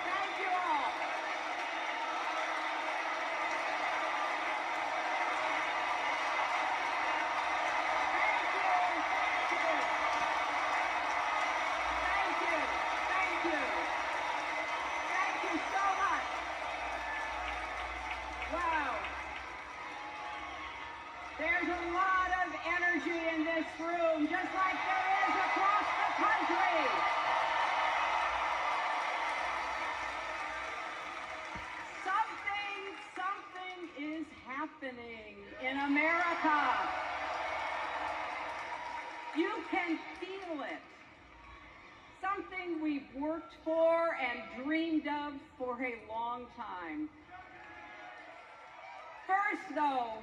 Thank you all. Thank you. Thank you. Thank you. Thank you so much. Wow. There's a lot of energy in this room, just like there is across the country. Something is happening in America. You can feel it. Something we've worked for and dreamed of for a long time. First, though,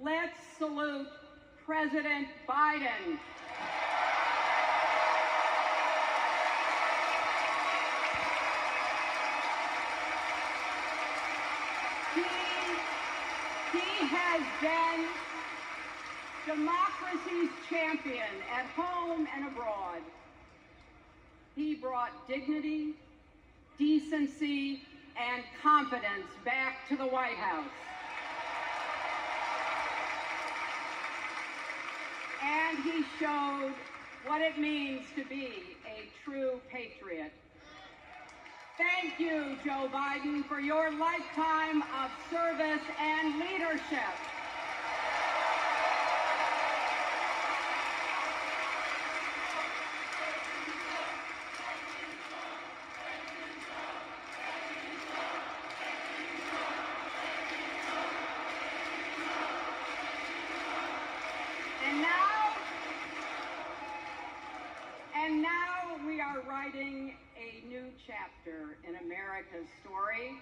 let's salute President Biden. He has been democracy's champion at home and abroad. He brought dignity, decency, and confidence back to the White House. And he showed what it means to be a true patriot. Thank you, Joe Biden, for your lifetime of service and leadership. And now we are writing a new chapter in America's story.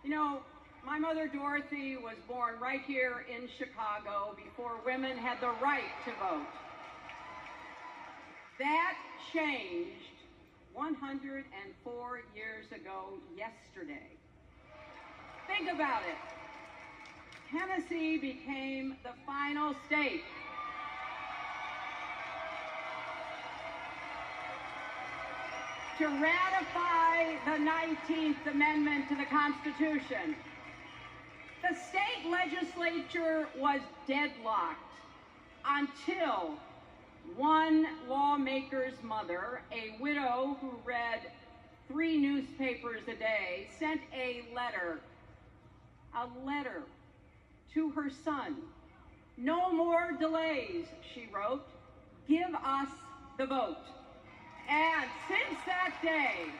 You know, my mother Dorothy was born right here in Chicago before women had the right to vote. That changed 104 years ago yesterday. Think about it. Tennessee became the final state to ratify the 19th Amendment to the Constitution. The state legislature was deadlocked until one lawmaker's mother, a widow who read 3 newspapers a day, sent a letter to her son. "No more delays," she wrote. "Give us the vote." And since that day,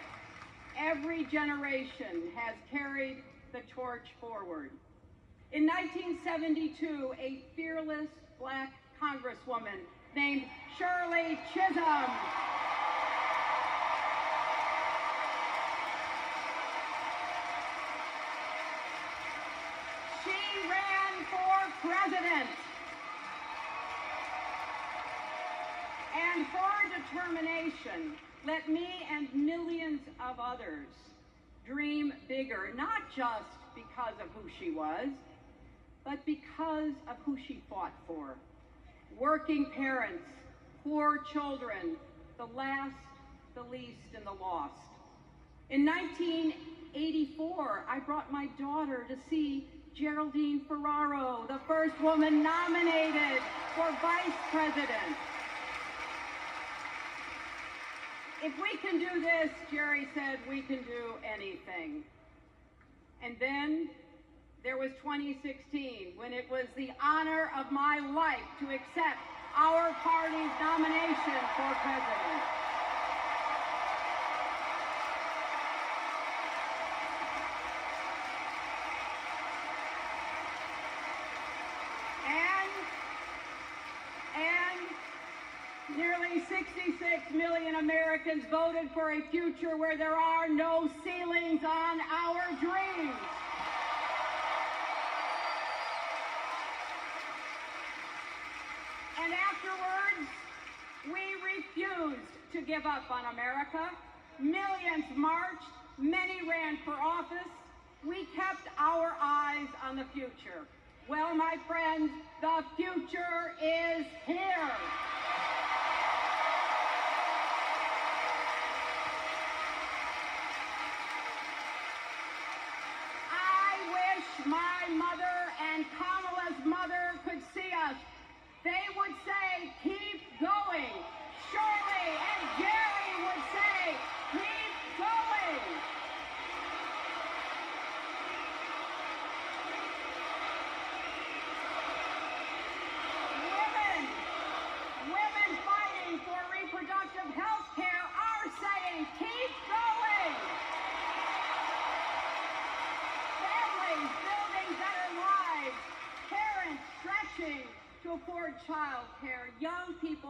every generation has carried the torch forward. In 1972, a fearless Black congresswoman named Shirley Chisholm she ran for president. And for determination, let me and millions of others dream bigger, not just because of who she was, but because of who she fought for. Working parents, poor children, the last, the least, and the lost. In 1984, I brought my daughter to see Geraldine Ferraro, the first woman nominated for vice president. If we can do this, Jerry said, we can do anything. And then there was 2016, when it was the honor of my life to accept our party's nomination for president. And nearly 66 million Americans voted for a future where there are no ceilings on our dreams. And afterwards, we refused to give up on America. Millions marched, many ran for office. We kept our eyes on the future. Well, my friends, the future is here.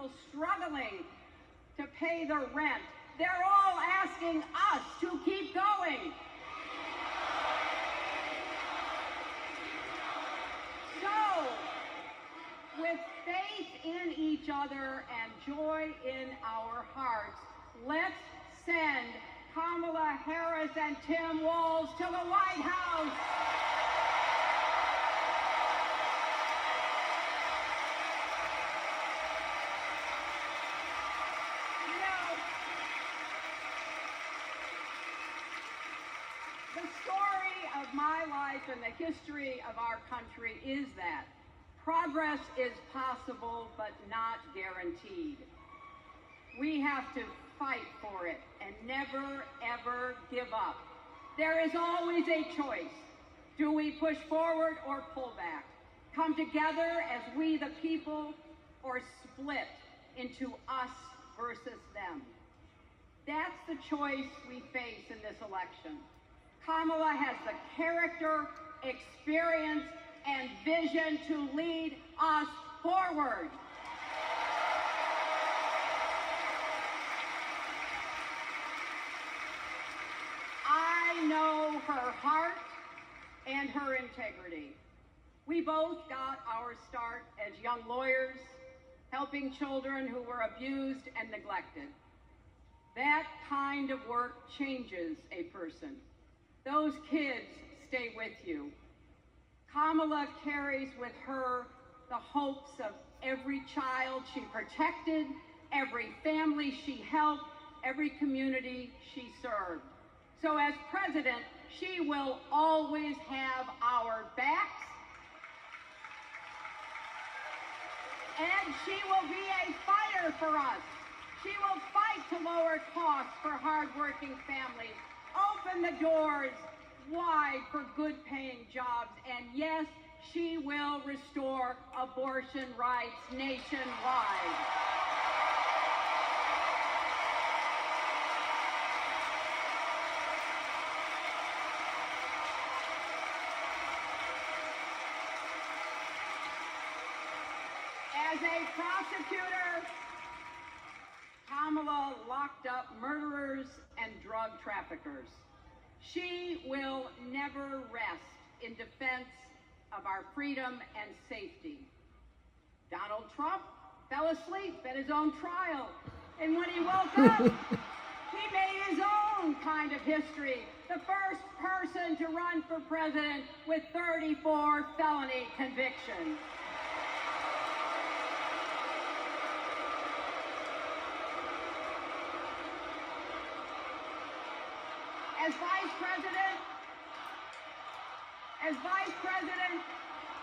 people struggling to pay their rent. They're all asking us to keep going. So, with faith in each other and joy in our hearts, let's send Kamala Harris and Tim Walz to the White House. You know, the story of my life and the history of our country is that progress is possible, but not guaranteed. We have to fight for it and never, ever give up. There is always a choice. Do we push forward or pull back? Come together as we the people, or split into us versus them? That's the choice we face in this election. Kamala has the character, experience, and vision to lead us forward. I know her heart and her integrity. We both got our start as young lawyers, helping children who were abused and neglected. That kind of work changes a person. Those kids stay with you. Kamala carries with her the hopes of every child she protected, every family she helped, every community she served. So as president, she will always have our backs, and she will be a fighter for us. She will fight to lower costs for hardworking families, open the doors wide for good-paying jobs, and yes, she will restore abortion rights nationwide. As a prosecutor, Kamala locked up murderers and drug traffickers. She will never rest in defense of our freedom and safety. Donald Trump fell asleep at his own trial, and when he woke up, he made his own kind of history. The first person to run for president with 34 felony convictions. As Vice President,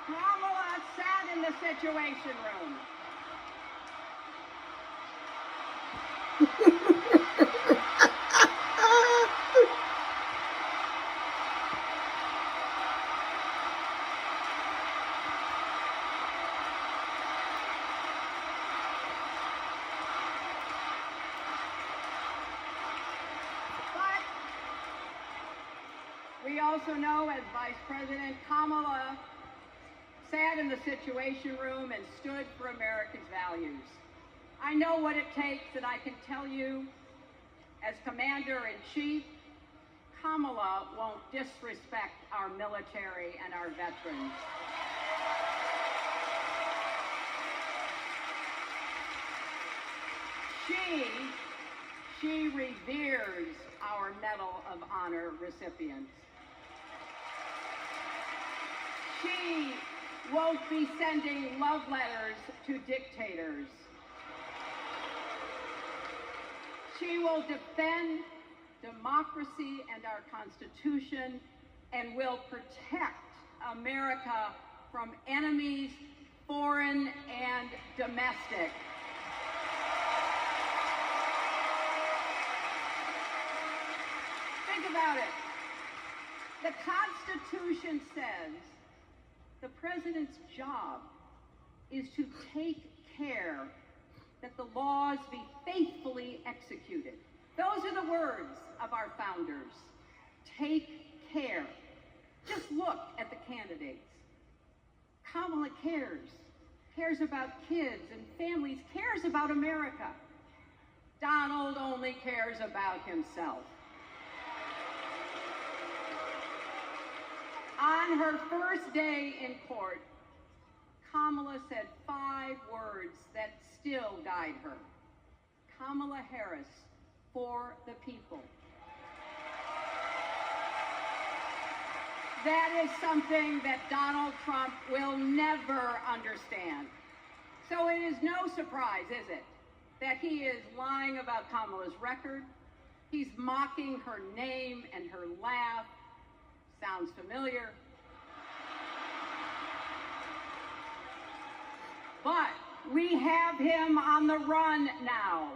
Kamala sat in the Situation Room. We also know, as Vice President, Kamala sat in the Situation Room and stood for America's values. I know what it takes, and I can tell you, as Commander-in-Chief, Kamala won't disrespect our military and our veterans. She reveres our Medal of Honor recipients. She won't be sending love letters to dictators. She will defend democracy and our Constitution and will protect America from enemies, foreign and domestic. Think about it. The Constitution says the president's job is to take care that the laws be faithfully executed. Those are the words of our founders. Take care. Just look at the candidates. Kamala cares about kids and families, cares cares about America. Donald only cares about himself. On her first day in court, Kamala said 5 words that still guide her. Kamala Harris, for the people. That is something that Donald Trump will never understand. So it is no surprise, is it, that he is lying about Kamala's record. He's mocking her name and her laugh. Sounds familiar. But we have him on the run now.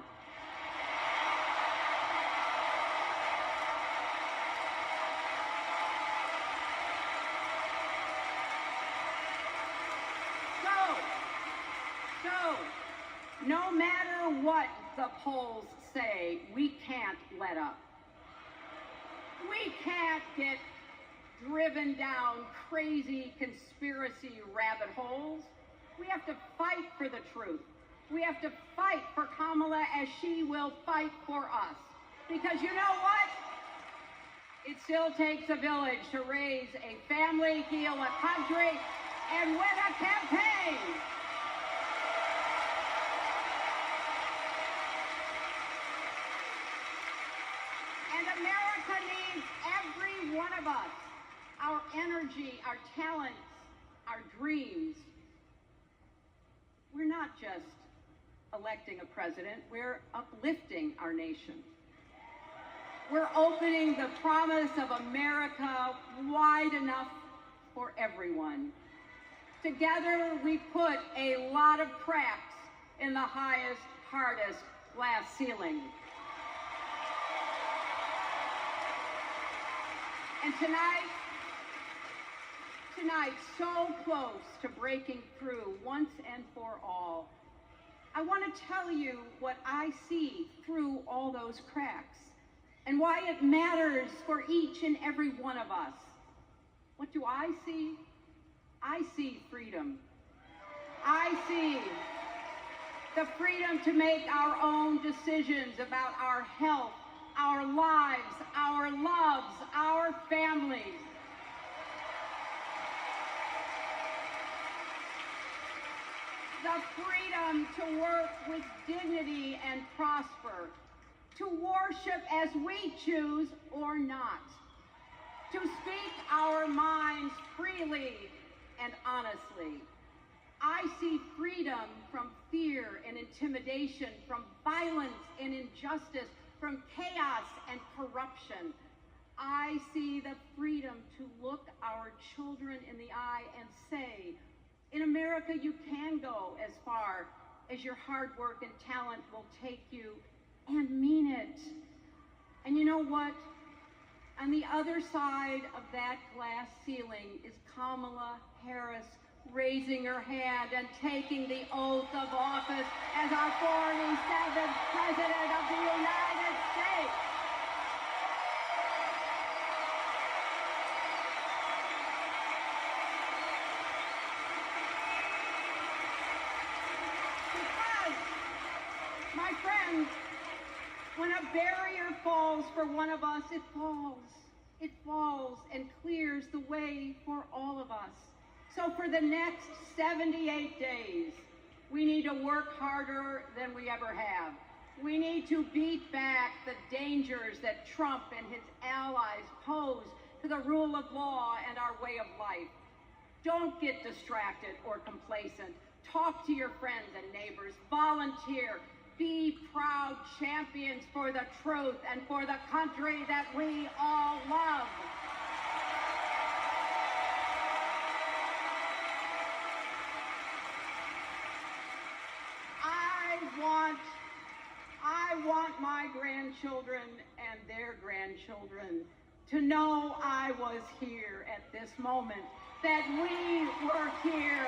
So, no matter what the polls say, we can't let up. We can't get driven down crazy conspiracy rabbit holes. We have to fight for the truth. We have to fight for Kamala as she will fight for us. Because you know what? It still takes a village to raise a family, heal a country, and win a campaign. And America needs every one of us, our energy, our talents, our dreams. We're not just electing a president, we're uplifting our nation. We're opening the promise of America wide enough for everyone. Together, we put a lot of cracks in the highest, hardest glass ceiling. And tonight, so close to breaking through once and for all, I want to tell you what I see through all those cracks and why it matters for each and every one of us. What do I see? I see freedom. I see the freedom to make our own decisions about our health, our lives, our loves, our families. The freedom to work with dignity and prosper, to worship as we choose or not, to speak our minds freely and honestly. I see freedom from fear and intimidation, from violence and injustice, from chaos and corruption. I see the freedom to look our children in the eye and say, in America, you can go as far as your hard work and talent will take you, and mean it. And you know what? On the other side of that glass ceiling is Kamala Harris raising her hand and taking the oath of office as our 47th President of the United States. My friends, when a barrier falls for one of us, it falls and clears the way for all of us. So for the next 78 days, we need to work harder than we ever have. We need to beat back the dangers that Trump and his allies pose to the rule of law and our way of life. Don't get distracted or complacent. Talk to your friends and neighbors. Volunteer. Be proud champions for the truth and for the country that we all love. I want my grandchildren and their grandchildren to know I was here at this moment, that we were here,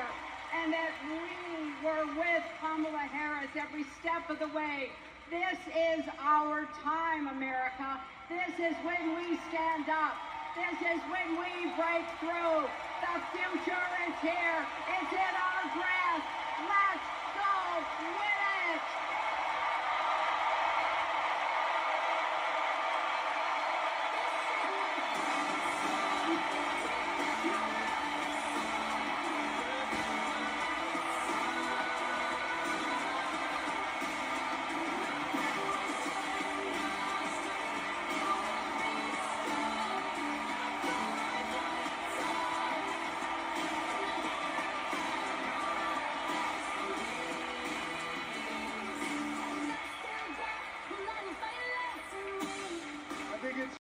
and that we were with Kamala Harris every step of the way. This is our time, America. This is when we stand up. This is when we break through. The future is here. It's in our grasp.